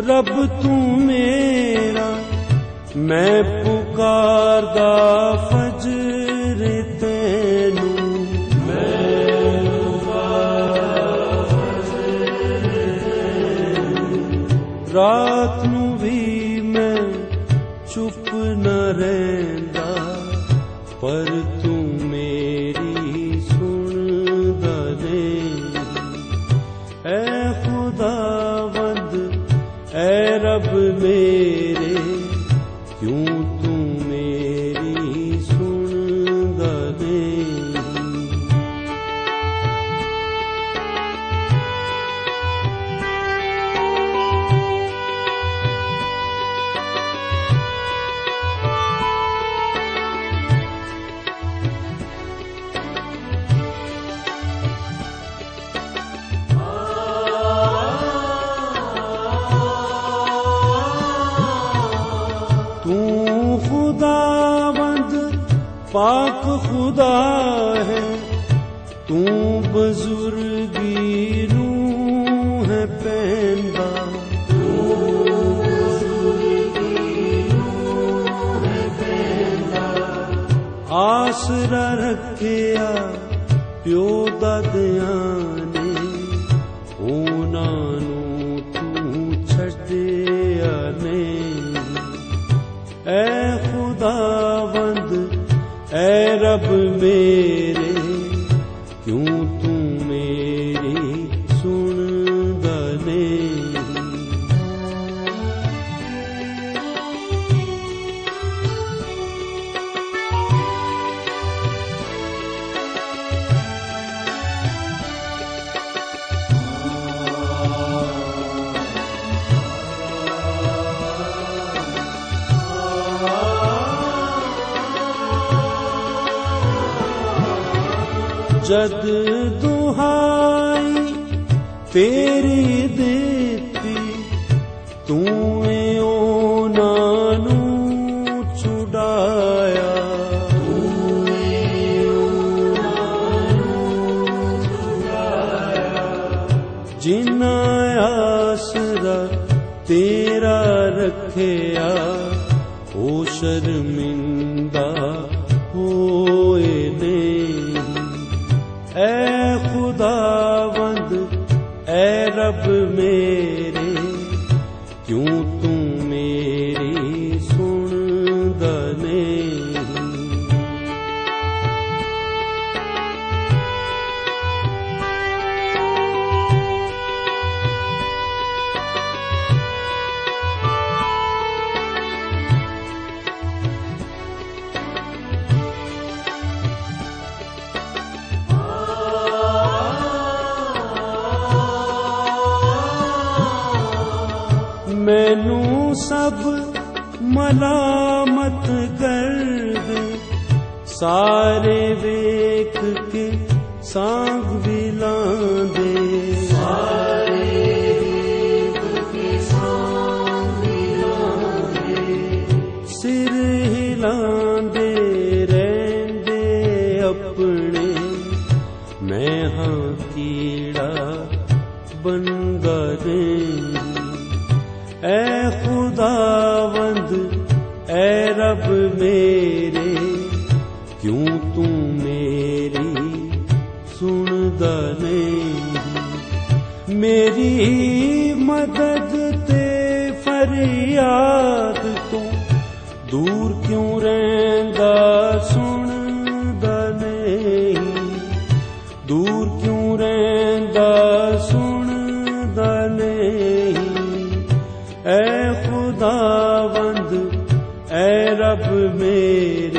रब तू मेरा मैं पुकारदा फजर तैनू रात नू भी मैं चुप न रहिंदा पर तू मेरी सुनदा नहीं। ऐ खुदावंद ऐ रब मेरे क्यों तू मेरी सुनदा नहीं। खुदावंद पाक खुदा है तू बुजुर्गी नू है पैंदा आसरा रखिया प्यो दादियां ने उन्हां नू तू छड्डिया नहीं। ऐ खुदावंद ऐ रब मेरे क्यों तू मेरी सुनदा नहीं। जद दुहाई तेरी देती तूने उन्हां नू छुड़ाया जिन्हां आसरा तेरा रखिया ओ शर्मिंदा होए नहीं। ऐ खुदावंद ऐ रब मेरे क्यों तू मेरी सुनदा नहीं। मैनू सब मलामत कर दे सारे वेख के सांग भी लांदे सिर हिलांदे रहंदे अपने मैं हाँ कीड़ा बनदा नहीं। ऐ खुदावंद ऐ रब मेरे क्यों तू मेरी सुनदा नहीं। मेरी मदद ते फरियाद तो दूर क्यों रहिंदा सुनदा नहीं। दूर क्यों रहिंदा सुनदा नहीं। ऐ खुदावंद ऐ रब मेरे